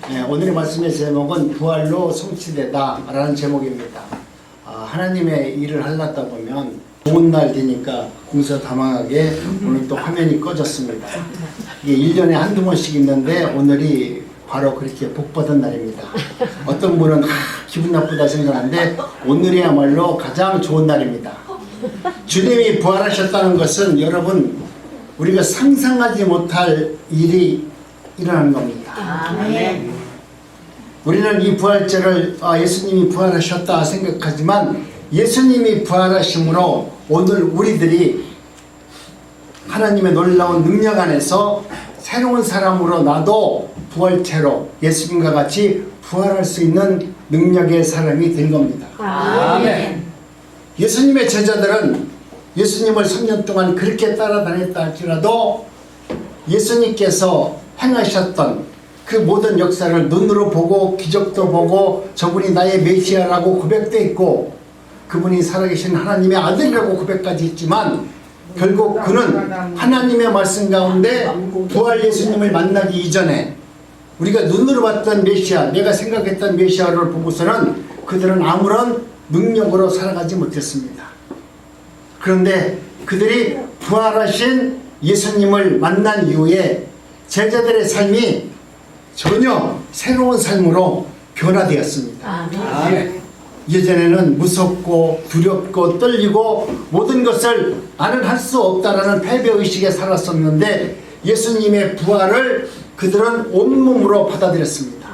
오늘의 말씀의 제목은 부활로 성취되다 라는 제목입니다. 하나님의 일을 하려다 보면 좋은 날 되니까 공서다망하게 오늘 또 화면이 꺼졌습니다. 이게 1년에 한두 번씩 있는데 오늘이 바로 그렇게 복받은 날입니다. 어떤 분은 기분 나쁘다 생각하는데 오늘이야말로 가장 좋은 날입니다. 주님이 부활하셨다는 것은 여러분 우리가 상상하지 못할 일이 일어나는 겁니다. 아멘. 우리는 이 부활절을 예수님이 부활하셨다 생각하지만 예수님이 부활하심으로 오늘 우리들이 하나님의 놀라운 능력 안에서 새로운 사람으로 나도 부활체로 예수님과 같이 부활할 수 있는 능력의 사람이 된 겁니다. 아멘. 예수님의 제자들은 예수님을 3년 동안 그렇게 따라다녔다 할지라도 예수님께서 행하셨던 그 모든 역사를 눈으로 보고 기적도 보고 저분이 나의 메시아라고 고백도 했고 그분이 살아계신 하나님의 아들이라고 고백까지 했지만 결국 그는 하나님의 말씀 가운데 부활 예수님을 만나기 이전에 우리가 눈으로 봤던 메시아, 내가 생각했던 메시아를 보고서는 그들은 아무런 능력으로 살아가지 못했습니다. 그런데 그들이 부활하신 예수님을 만난 이후에 제자들의 삶이 전혀 새로운 삶으로 변화되었습니다. 아멘. 예전에는 무섭고 두렵고 떨리고 모든 것을 나는 할 수 없다라는 패배의식에 살았었는데 예수님의 부활을 그들은 온몸으로 받아들였습니다.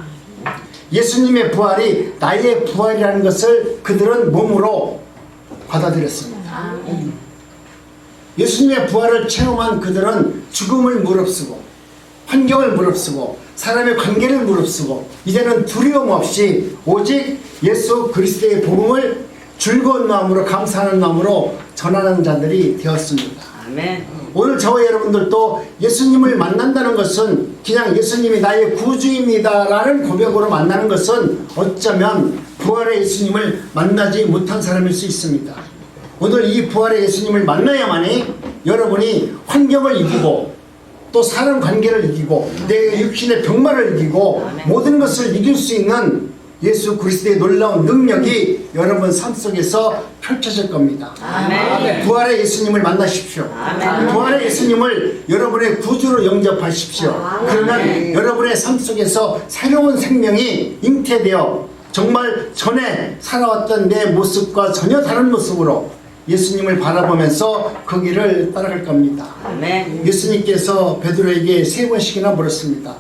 예수님의 부활이 나의 부활이라는 것을 그들은 몸으로 받아들였습니다. 예수님의 부활을 체험한 그들은 죽음을 무릅쓰고 환경을 무릅쓰고 사람의 관계를 무릅쓰고 이제는 두려움 없이 오직 예수 그리스도의 복음을 즐거운 마음으로 감사하는 마음으로 전하는 자들이 되었습니다. 아멘. 오늘 저와 여러분들도 예수님을 만난다는 것은 그냥 예수님이 나의 구주입니다 라는 고백으로 만나는 것은 어쩌면 부활의 예수님을 만나지 못한 사람일 수 있습니다. 오늘 이 부활의 예수님을 만나야만이 여러분이 환경을 이기고 또 사람 관계를 이기고 내 육신의 병마를 이기고 모든 것을 이길 수 있는 예수 그리스도의 놀라운 능력이 여러분 삶 속에서 펼쳐질 겁니다. 아멘. 부활의 예수님을 만나십시오. 아멘. 부활의 예수님을 여러분의 구주로 영접하십시오. 그러면 여러분의 삶 속에서 새로운 생명이 잉태되어 정말 전에 살아왔던 내 모습과 전혀 다른 모습으로 예수님을 바라보면서 그 길을 따라갈 겁니다. 아멘. 예수님께서 베드로에게 3번씩이나 물었습니다.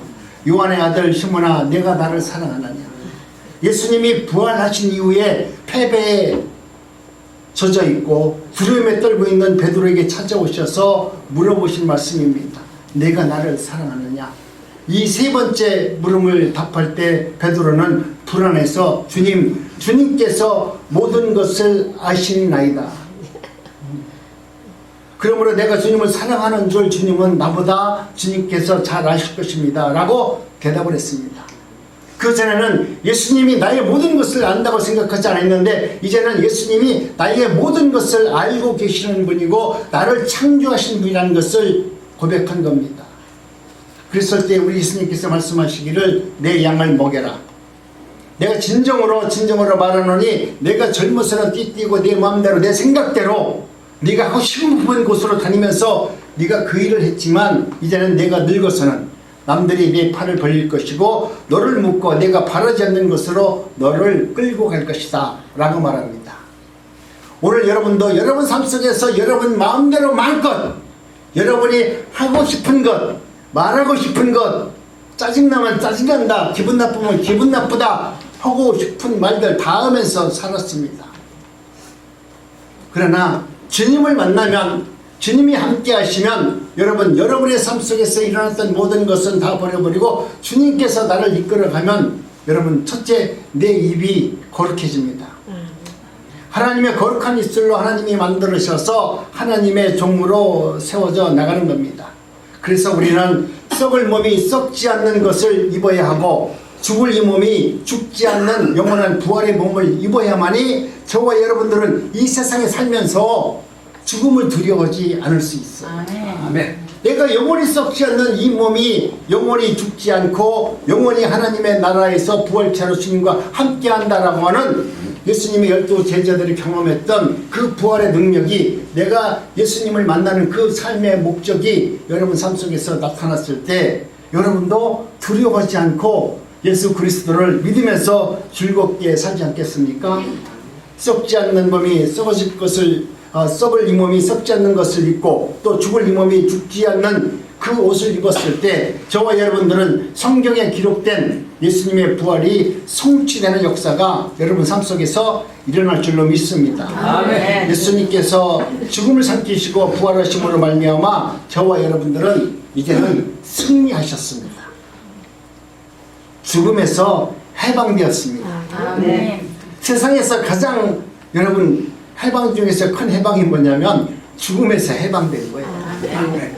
요한의 아들 시몬아, 내가 나를 사랑하느냐? 예수님이 부활하신 이후에 패배에 젖어 있고 두려움에 떨고 있는 베드로에게 찾아오셔서 물어보신 말씀입니다. 내가 나를 사랑하느냐? 이 3번째 물음을 답할 때 베드로는 불안해서 주님께서 모든 것을 아시나이다. 그러므로 내가 주님을 사랑하는 줄 주님은 나보다 주님께서 잘 아실 것입니다 라고 대답을 했습니다. 그 전에는 예수님이 나의 모든 것을 안다고 생각하지 않았는데 이제는 예수님이 나의 모든 것을 알고 계시는 분이고 나를 창조하신 분이라는 것을 고백한 겁니다. 그랬을 때 우리 예수님께서 말씀하시기를 내 양을 먹여라. 내가 진정으로 말하노니 내가 젊어서는 띠띠고 내 마음대로 내 생각대로 네가 하고 싶은 곳으로 다니면서 네가 그 일을 했지만 이제는 내가 늙어서는 남들이 내 팔을 벌릴 것이고 너를 묶고 내가 바라지 않는 것으로 너를 끌고 갈 것이다 라고 말합니다. 오늘 여러분도 여러분 삶 속에서 여러분 마음대로 마음껏 여러분이 하고 싶은 것 말하고 싶은 것 짜증나면 짜증난다 기분 나쁘면 기분 나쁘다 하고 싶은 말들 다 하면서 살았습니다. 그러나 주님을 만나면 주님이 함께 하시면 여러분의 삶 속에서 일어났던 모든 것은 다 버려버리고 주님께서 나를 이끌어가면 여러분 첫째 내 입이 거룩해집니다. 하나님의 거룩한 입술로 하나님이 만들으셔서 하나님의 종으로 세워져 나가는 겁니다. 그래서 우리는 썩을 몸이 썩지 않는 것을 입어야 하고 죽을 이 몸이 죽지 않는 영원한 부활의 몸을 입어야만이 저와 여러분들은 이 세상에 살면서 죽음을 두려워하지 않을 수 있어요. 아멘. 아멘. 내가 영원히 썩지 않는 이 몸이 영원히 죽지 않고 영원히 하나님의 나라에서 부활체로 주님과 함께한다라고 하는 예수님의 12 제자들이 경험했던 그 부활의 능력이, 내가 예수님을 만나는 그 삶의 목적이 여러분 삶 속에서 나타났을 때 여러분도 두려워하지 않고 예수 그리스도를 믿으면서 즐겁게 살지 않겠습니까? 썩지 않는 몸이 썩어질 것을, 썩을 이 몸이 썩지 않는 것을 입고 또 죽을 이 몸이 죽지 않는 그 옷을 입었을 때 저와 여러분들은 성경에 기록된 예수님의 부활이 성취되는 역사가 여러분 삶 속에서 일어날 줄로 믿습니다. 아멘. 예수님께서 죽음을 삼키시고 부활하심으로 말미암아 저와 여러분들은 이제는 승리하셨습니다. 죽음에서 해방되었습니다. 아멘. 세상에서 가장 여러분 해방 중에서 큰 해방이 뭐냐면 죽음에서 해방된 거예요. 네.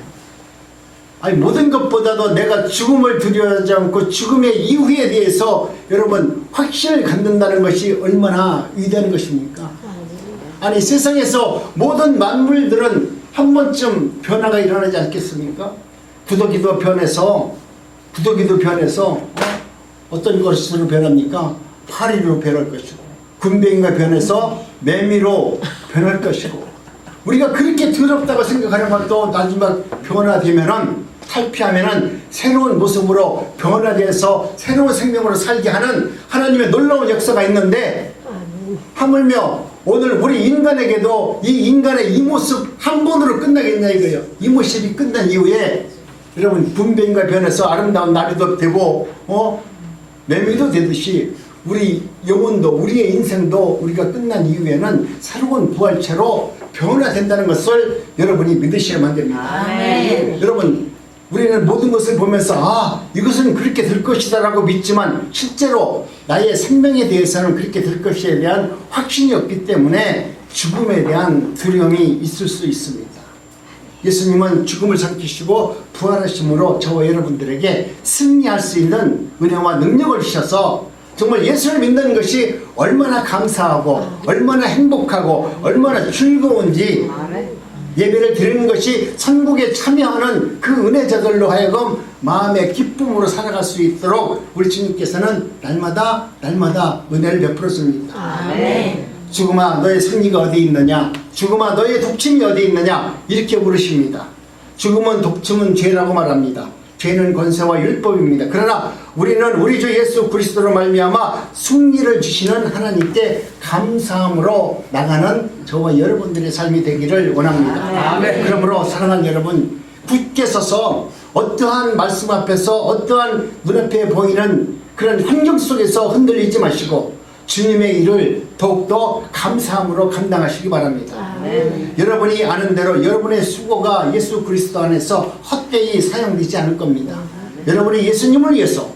아니 모든 것보다도 내가 죽음을 두려워하지 않고 죽음의 이후에 대해서 여러분 확신을 갖는다는 것이 얼마나 위대한 것입니까? 아니 세상에서 모든 만물들은 한 번쯤 변화가 일어나지 않겠습니까? 구더기도 변해서 어떤 것으로 변합니까? 파리로 변할 것이고, 군뱅이가 변해서 매미로 변할 것이고, 우리가 그렇게 더럽다고 생각하는 것도 마지막 변화되면은, 탈피하면은 새로운 모습으로 변화돼서 새로운 생명으로 살게 하는 하나님의 놀라운 역사가 있는데, 하물며 오늘 우리 인간에게도 이 인간의 이 모습 한 번으로 끝나겠냐 이거예요. 이 모습이 끝난 이후에 여러분 군뱅이가 변해서 아름다운 나비도 되고 매미도 되듯이 우리 영혼도, 우리의 인생도 우리가 끝난 이후에는 새로운 부활체로 변화된다는 것을 여러분이 믿으셔야만 됩니다. 아멘. 여러분 우리는 모든 것을 보면서 이것은 그렇게 될 것이다 라고 믿지만 실제로 나의 생명에 대해서는 그렇게 될 것에 대한 확신이 없기 때문에 죽음에 대한 두려움이 있을 수 있습니다. 예수님은 죽음을 삼키시고 부활하심으로 저와 여러분들에게 승리할 수 있는 은혜와 능력을 주셔서 정말 예수를 믿는 것이 얼마나 감사하고 얼마나 행복하고 얼마나 즐거운지, 예배를 드리는 것이 천국에 참여하는 그 은혜자들로 하여금 마음의 기쁨으로 살아갈 수 있도록 우리 주님께서는 날마다 은혜를 베풀어 줍니다. 아멘. 죽음아 너의 승리가 어디 있느냐, 죽음아 너의 독침이 어디 있느냐, 이렇게 물으십니다. 죽음은 독침은 죄라고 말합니다. 죄는 권세와 율법입니다. 그러나 우리는 우리 주 예수 그리스도로 말미암아 승리를 주시는 하나님께 감사함으로 나가는 저와 여러분들의 삶이 되기를 원합니다. 아멘. 그러므로 사랑하는 여러분, 굳게 서서 어떠한 말씀 앞에서 어떠한 눈앞에 보이는 그런 환경 속에서 흔들리지 마시고 주님의 일을 더욱더 감사함으로 감당하시기 바랍니다. 아멘. 여러분이 아는 대로 여러분의 수고가 예수 그리스도 안에서 헛되이 사용되지 않을 겁니다. 여러분이 예수님을 위해서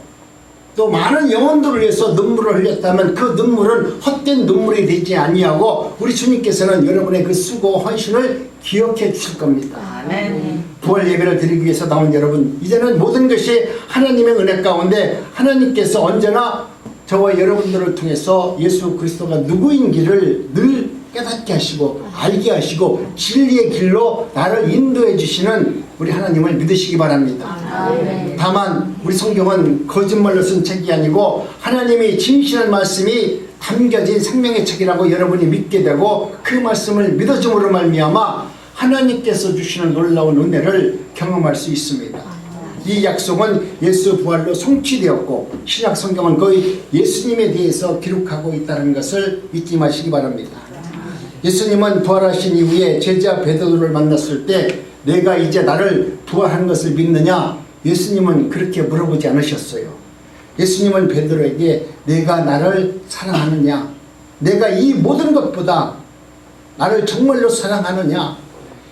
또 많은 영혼들을 위해서 눈물을 흘렸다면 그 눈물은 헛된 눈물이 되지 아니하고 우리 주님께서는 여러분의 그 수고 헌신을 기억해 주실 겁니다. 아멘. 부활 예배를 드리기 위해서 나온 여러분, 이제는 모든 것이 하나님의 은혜 가운데 하나님께서 언제나 저와 여러분들을 통해서 예수 그리스도가 누구인지를 늘 깨닫게 하시고 알게 하시고 진리의 길로 나를 인도해 주시는 우리 하나님을 믿으시기 바랍니다. 아멘. 다만 우리 성경은 거짓말로 쓴 책이 아니고 하나님이 진실한 말씀이 담겨진 생명의 책이라고 여러분이 믿게 되고 그 말씀을 믿어줌으로 말미암아 하나님께서 주시는 놀라운 은혜를 경험할 수 있습니다. 이 약속은 예수 부활로 성취되었고 신약 성경은 거의 예수님에 대해서 기록하고 있다는 것을 잊지 마시기 바랍니다. 예수님은 부활하신 이후에 제자 베드로를 만났을 때 내가 이제 나를 부활한 것을 믿느냐? 예수님은 그렇게 물어보지 않으셨어요. 예수님은 베드로에게 내가 나를 사랑하느냐? 내가 이 모든 것보다 나를 정말로 사랑하느냐?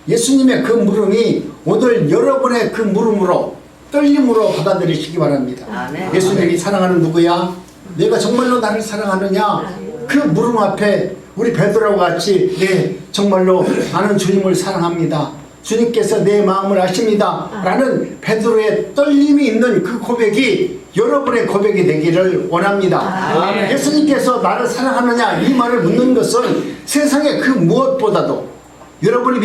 예수님의 그 물음이 오늘 여러분의 그 물음으로 떨림으로 받아들이시기 바랍니다. 아멘. 예수님이 사랑하는 누구야? 내가 정말로 나를 사랑하느냐? 그 물음 앞에 우리 베드로와 같이 네 정말로 나는 주님을 사랑합니다. 주님께서 내 마음을 아십니다. 라는 베드로의 떨림이 있는 그 고백이 여러분의 고백이 되기를 원합니다. 아멘. 예수님께서 나를 사랑하느냐 이 말을 묻는 것은 세상의 그 무엇보다도 여러분이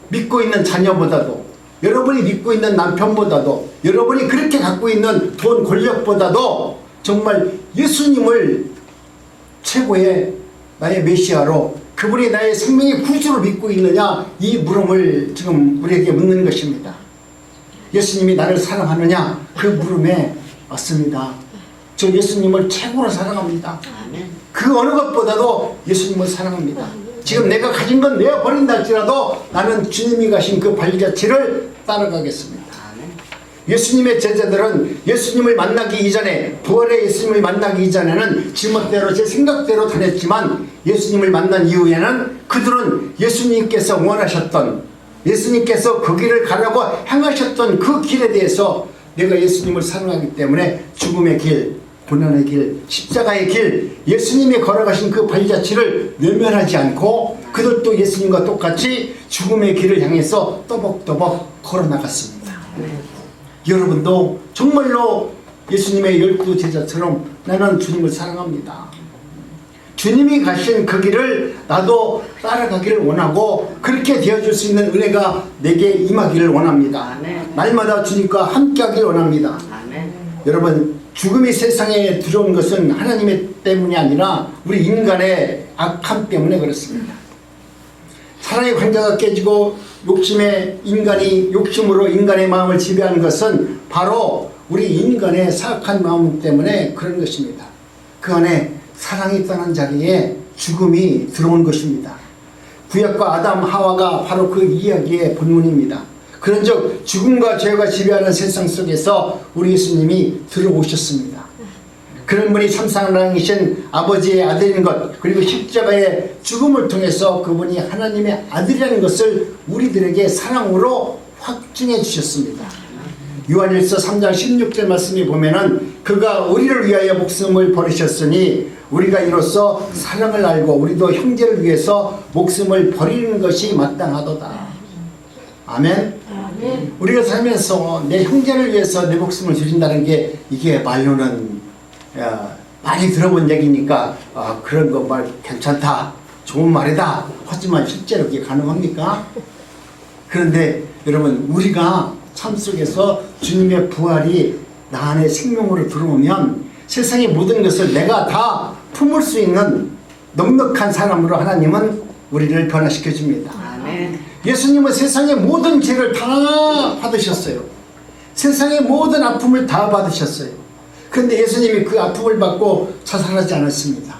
믿고 있는 자녀보다도 여러분이 믿고 있는 남편보다도, 여러분이 그렇게 갖고 있는 돈 권력보다도 정말 예수님을 최고의 나의 메시아로, 그분이 나의 생명의 구주로 믿고 있느냐, 이 물음을 지금 우리에게 묻는 것입니다. 예수님이 나를 사랑하느냐, 그 물음에 맞습니다. 저 예수님을 최고로 사랑합니다. 그 어느 것보다도 예수님을 사랑합니다. 지금 내가 가진 건 내어버린다 할지라도 나는 주님이 가신 그 발자취를 따라가겠습니다. 예수님의 제자들은 예수님을 만나기 이전에, 부활의 예수님을 만나기 이전에는 지멋대로 제 생각대로 다녔지만, 예수님을 만난 이후에는 그들은 예수님께서 원하셨던, 예수님께서 그 길을 가라고 향하셨던 그 길에 대해서 내가 예수님을 사랑하기 때문에 죽음의 길, 고난의 길, 십자가의 길, 예수님이 걸어가신 그 발자취를 외면하지 않고 그들도 예수님과 똑같이 죽음의 길을 향해서 또박또박 걸어나갔습니다. 여러분도 정말로 예수님의 12 제자처럼 나는 주님을 사랑합니다. 주님이 가신 그 길을 나도 따라가기를 원하고, 그렇게 되어줄 수 있는 은혜가 내게 임하기를 원합니다. 날마다 주님과 함께하기를 원합니다. 여러분, 죽음이 세상에 들어온 것은 하나님의 때문이 아니라 우리 인간의 악함 때문에 그렇습니다. 사랑의 관계가 깨지고 욕심으로 인간의 마음을 지배하는 것은 바로 우리 인간의 사악한 마음 때문에 그런 것입니다. 그 안에 사랑이 떠난 자리에 죽음이 들어온 것입니다. 구약과 아담 하와가 바로 그 이야기의 본문입니다. 그런즉 죽음과 죄가 지배하는 세상 속에서 우리 예수님이 들어오셨습니다. 그런 분이 참사랑이신 아버지의 아들인 것, 그리고 십자가의 죽음을 통해서 그분이 하나님의 아들이라는 것을 우리들에게 사랑으로 확증해 주셨습니다. 요한일서 3장 16절 말씀이 보면은 그가 우리를 위하여 목숨을 버리셨으니 우리가 이로써 사랑을 알고 우리도 형제를 위해서 목숨을 버리는 것이 마땅하도다. 아멘. 우리가 살면서 내 형제를 위해서 내 목숨을 주신다는 게, 이게 말로는 많이 들어본 얘기니까 그런 거 말 괜찮다, 좋은 말이다 하지만 실제로 그게 가능합니까? 그런데 여러분, 우리가 삶 속에서 주님의 부활이 나 안에 생명으로 들어오면 세상의 모든 것을 내가 다 품을 수 있는 넉넉한 사람으로 하나님은 우리를 변화시켜 줍니다. 예수님은 세상의 모든 죄를 다 받으셨어요. 세상의 모든 아픔을 다 받으셨어요. 그런데 예수님이 그 아픔을 받고 자살하지 않았습니다.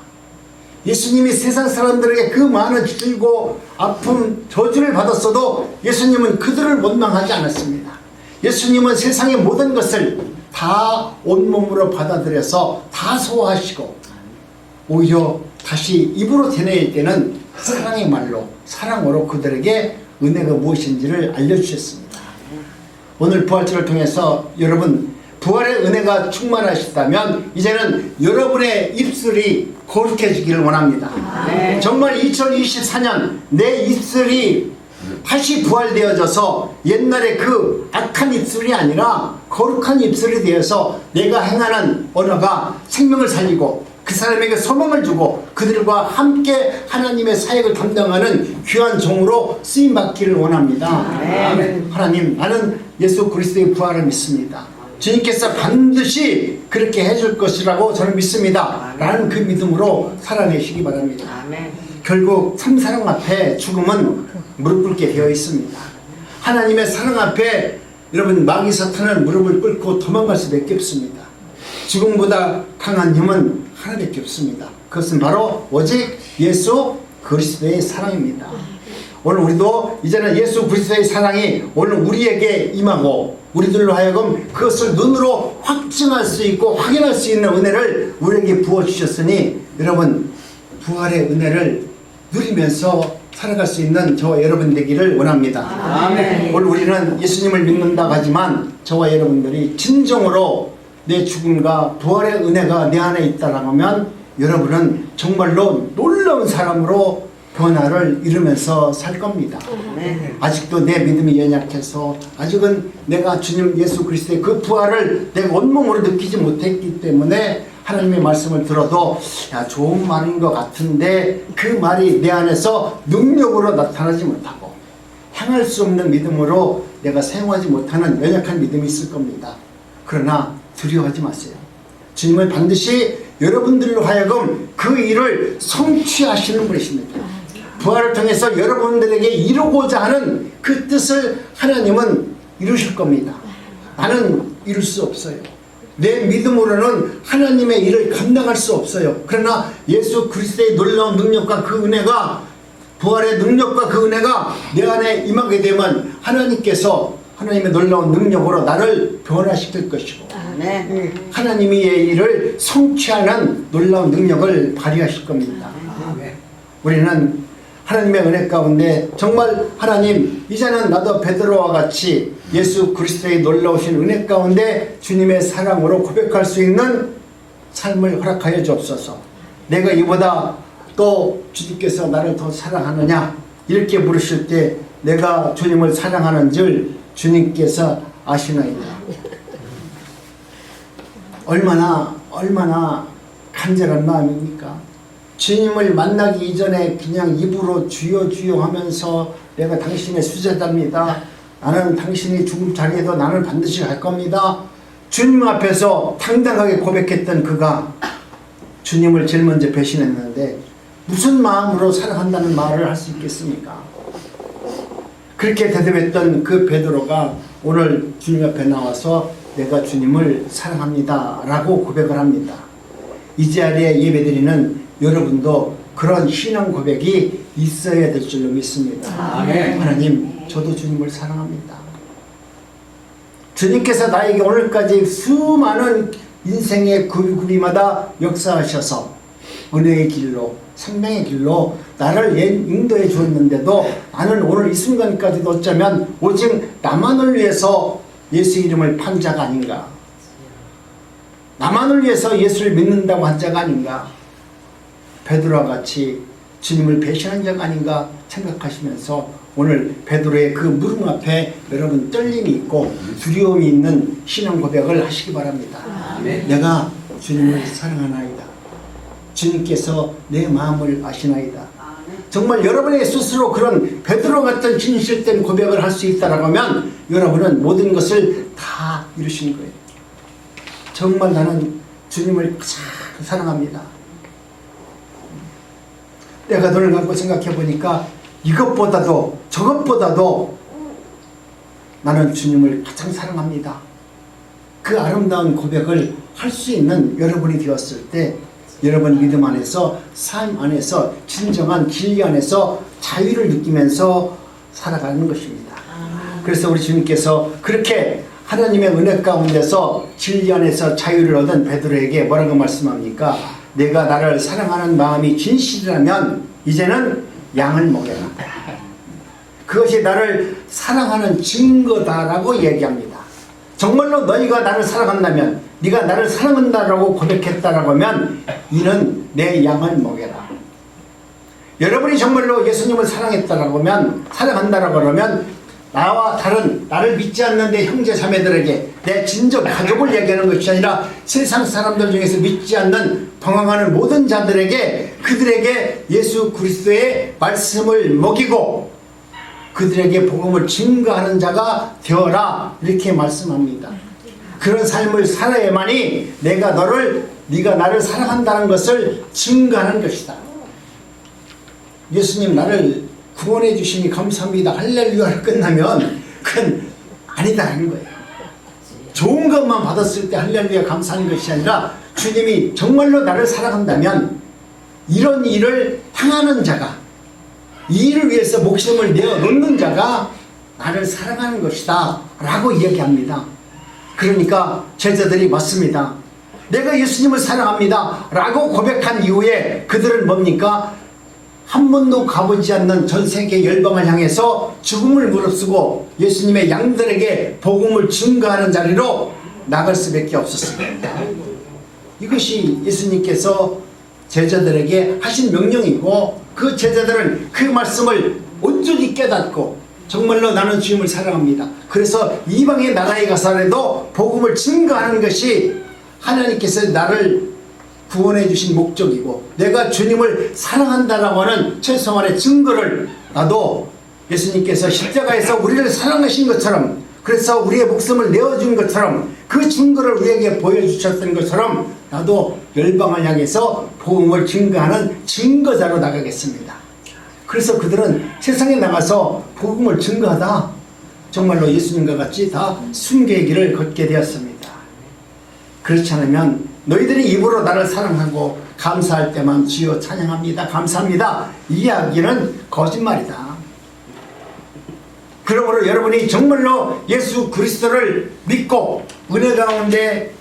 예수님이 세상 사람들에게 그 많은 질고 아픔, 저주를 받았어도 예수님은 그들을 원망하지 않았습니다. 예수님은 세상의 모든 것을 다 온몸으로 받아들여서 다 소화하시고, 오히려 다시 입으로 되뇌일 때는 사랑의 말로, 사랑으로 그들에게 은혜가 무엇인지를 알려주셨습니다. 오늘 부활절을 통해서 여러분, 부활의 은혜가 충만하시다면 이제는 여러분의 입술이 거룩해지기를 원합니다. 정말 2024년 내 입술이 다시 부활되어져서 옛날에 그 악한 입술이 아니라 거룩한 입술이 되어서 내가 행하는 언어가 생명을 살리고 그 사람에게 소망을 주고 그들과 함께 하나님의 사역을 담당하는 귀한 종으로 쓰임받기를 원합니다. 하나님, 나는 예수 그리스도의 부활을 믿습니다. 주님께서 반드시 그렇게 해줄 것이라고 저는 믿습니다. 라는 그 믿음으로 살아내시기 바랍니다. 결국 참사랑 앞에 죽음은 무릎 꿇게 되어 있습니다. 하나님의 사랑 앞에 여러분, 마귀 사탄은 무릎을 꿇고 도망갈 수밖에 없습니다. 죽음보다 강한 힘은 하나밖에 없습니다. 그것은 바로 오직 예수 그리스도의 사랑입니다. 오늘 우리도 이제는 예수 그리스도의 사랑이 오늘 우리에게 임하고 우리들로 하여금 그것을 눈으로 확증할 수 있고 확인할 수 있는 은혜를 우리에게 부어주셨으니 여러분, 부활의 은혜를 누리면서 살아갈 수 있는 저와 여러분 되기를 원합니다. 아멘. 오늘 우리는 예수님을 믿는다고 하지만 저와 여러분들이 진정으로 내 죽음과 부활의 은혜가 내 안에 있다라고 하면 여러분은 정말로 놀라운 사람으로 변화를 이루면서 살 겁니다. 아직도 내 믿음이 연약해서 아직은 내가 주님 예수 그리스도의 그 부활을 내 온몸으로 느끼지 못했기 때문에 하나님의 말씀을 들어도 좋은 말인 것 같은데 그 말이 내 안에서 능력으로 나타나지 못하고 향할 수 없는 믿음으로 내가 사용하지 못하는 연약한 믿음이 있을 겁니다. 그러나 두려워하지 마세요. 주님은 반드시 여러분들로 하여금 그 일을 성취하시는 분이십니다. 부활을 통해서 여러분들에게 이루고자 하는 그 뜻을 하나님은 이루실 겁니다. 나는 이룰 수 없어요. 내 믿음으로는 하나님의 일을 감당할 수 없어요. 그러나 예수 그리스도의 놀라운 능력과 그 은혜가, 부활의 능력과 그 은혜가 내 안에 임하게 되면 하나님께서 하나님의 놀라운 능력으로 나를 변화시킬 것이고 하나님의 일을 성취하는 놀라운 능력을 발휘하실 겁니다. 우리는 하나님의 은혜 가운데 정말 하나님, 이제는 나도 베드로와 같이 예수 그리스도의 놀라우신 은혜 가운데 주님의 사랑으로 고백할 수 있는 삶을 허락하여 주옵소서. 내가 이보다 또 주님께서 나를 더 사랑하느냐 이렇게 물으실 때 내가 주님을 사랑하는 줄 주님께서 아시나이다. 얼마나 간절한 마음입니까? 주님을 만나기 이전에 그냥 입으로 주여 주여 하면서 내가 당신의 수제자입니다. 나는 당신이 죽을 자리에도 나는 반드시 갈 겁니다. 주님 앞에서 당당하게 고백했던 그가 주님을 제일 먼저 배신했는데 무슨 마음으로 사랑한다는 말을 할 수 있겠습니까? 그렇게 대답했던 그 베드로가 오늘 주님 앞에 나와서 내가 주님을 사랑합니다 라고 고백을 합니다. 이 자리에 예배드리는 여러분도 그런 신앙 고백이 있어야 될 줄로 믿습니다. 아멘. 하나님, 저도 주님을 사랑합니다. 주님께서 나에게 오늘까지 수많은 인생의 굴굴이마다 역사하셔서 은혜의 길로, 생명의 길로 나를 인도해 주었는데도 나는 오늘 이 순간까지도 어쩌면 오직 나만을 위해서 예수 이름을 판 자가 아닌가, 나만을 위해서 예수를 믿는다고 한 자가 아닌가, 베드로와 같이 주님을 배신한 자가 아닌가 생각하시면서 오늘 베드로의 그 물음 앞에 여러분 떨림이 있고 두려움이 있는 신앙 고백을 하시기 바랍니다. 아멘. 내가 주님을 사랑하나이다. 주님께서 내 마음을 아시나이다. 정말 여러분의 스스로 그런 베드로 같은 진실된 고백을 할 수 있다라고 하면 여러분은 모든 것을 다 이루신 거예요. 정말 나는 주님을 가장 사랑합니다. 내가 눈을 감고 생각해 보니까 이것보다도 저것보다도 나는 주님을 가장 사랑합니다. 그 아름다운 고백을 할 수 있는 여러분이 되었을 때 여러분 믿음 안에서, 삶 안에서, 진정한 진리 안에서 자유를 느끼면서 살아가는 것입니다. 그래서 우리 주님께서 그렇게 하나님의 은혜 가운데서 진리 안에서 자유를 얻은 베드로에게 뭐라고 말씀합니까? 내가 나를 사랑하는 마음이 진실이라면 이제는 양을 먹여라. 그것이 나를 사랑하는 증거다라고 얘기합니다. 정말로 너희가 나를 사랑한다면, 네가 나를 사랑한다라고 고백했다라고 하면 이는 내 양을 먹여라. 여러분이 정말로 예수님을 사랑했다라고 하면, 사랑한다라고 하면 나와 다른, 나를 믿지 않는 내 형제 자매들에게, 내 진정 가족을 얘기하는 것이 아니라 세상 사람들 중에서 믿지 않는 방황하는 모든 자들에게, 그들에게 예수 그리스도의 말씀을 먹이고 그들에게 복음을 증거하는 자가 되어라 이렇게 말씀합니다. 그런 삶을 살아야만이 네가 나를 사랑한다는 것을 증거하는 것이다. 예수님 나를 구원해 주시니 감사합니다 할렐루야를 끝나면 그건 아니다라는 거예요. 좋은 것만 받았을 때 할렐루야 감사하는 것이 아니라 주님이 정말로 나를 사랑한다면 이런 일을 향하는 자가, 이 일을 위해서 목숨을 내어놓는 자가 나를 사랑하는 것이다 라고 이야기합니다. 그러니까 제자들이 맞습니다. 내가 예수님을 사랑합니다 라고 고백한 이후에 그들은 뭡니까? 한 번도 가보지 않는 전 세계 열방을 향해서 죽음을 무릅쓰고 예수님의 양들에게 복음을 증거하는 자리로 나갈 수밖에 없었습니다. 이것이 예수님께서 제자들에게 하신 명령이고, 그 제자들은 그 말씀을 온전히 깨닫고 정말로 나는 주님을 사랑합니다. 그래서 이방의 나라에 가서라도 복음을 증거하는 것이 하나님께서 나를 구원해 주신 목적이고, 내가 주님을 사랑한다라고 하는 최소한의 증거를 나도 예수님께서 십자가에서 우리를 사랑하신 것처럼, 그래서 우리의 목숨을 내어준 것처럼, 그 증거를 우리에게 보여주셨던 것처럼 나도 열방을 향해서 복음을 증거하는 증거자로 나가겠습니다. 그래서 그들은 세상에 나가서 복음을 증거하다 정말로 예수님과 같이 다 순교의 길을 걷게 되었습니다. 그렇지 않으면 너희들이 입으로 나를 사랑하고 감사할 때만 주여 찬양합니다, 감사합니다, 이 이야기는 거짓말이다. 그러므로 여러분이 정말로 예수 그리스도를 믿고 은혜 가운데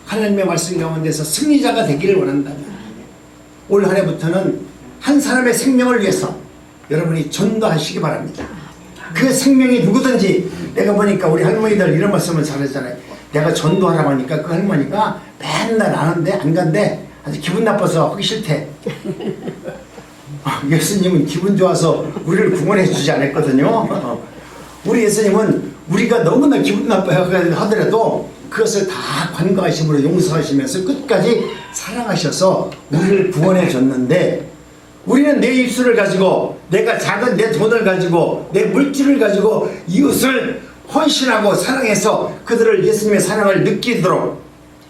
하나님의 말씀 가운데서 승리자가 되기를 원한다면 올 한 해부터는 한 사람의 생명을 위해서 여러분이 전도하시기 바랍니다. 그 생명이 누구든지, 내가 보니까 우리 할머니들 이런 말씀을 잘하잖아요. 내가 전도하라고 하니까 그 할머니가 맨날 아는데 안 간대. 아주 기분 나빠서 하기 싫대. 예수님은 기분 좋아서 우리를 구원해 주지 않았거든요. 우리 예수님은 우리가 너무나 기분 나빠야 하더라도 그것을 다 관과하심으로 용서하시면서 끝까지 사랑하셔서 우리를 구원해 줬는데, 우리는 내 입술을 가지고, 내가 작은 내 돈을 가지고, 내 물질을 가지고 이웃을 헌신하고 사랑해서 그들을 예수님의 사랑을 느끼도록,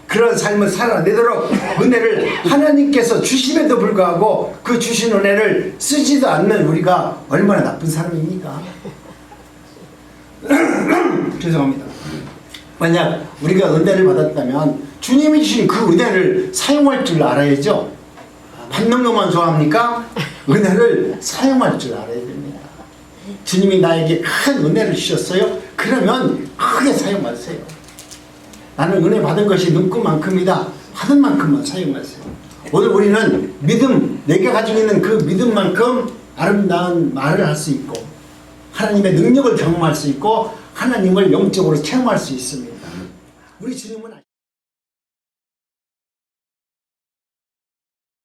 그런 삶을 살아내도록 은혜를 하나님께서 주심에도 불구하고 그 주신 은혜를 쓰지도 않는 우리가 얼마나 나쁜 사람입니까? 죄송합니다. 만약 우리가 은혜를 받았다면 주님이 주신 그 은혜를 사용할 줄 알아야죠. 받는 것만 좋아합니까? 은혜를 사용할 줄 알아야 됩니다. 주님이 나에게 큰 은혜를 주셨어요? 그러면 크게 사용하세요. 나는 은혜 받은 것이 눈금만큼이다. 받은 만큼만 사용하세요. 오늘 우리는 믿음, 내가 가지고 있는 그 믿음만큼 아름다운 말을 할 수 있고, 하나님의 능력을 경험할 수 있고, 하나님을 영적으로 체험할 수 있습니다. 우리 주님은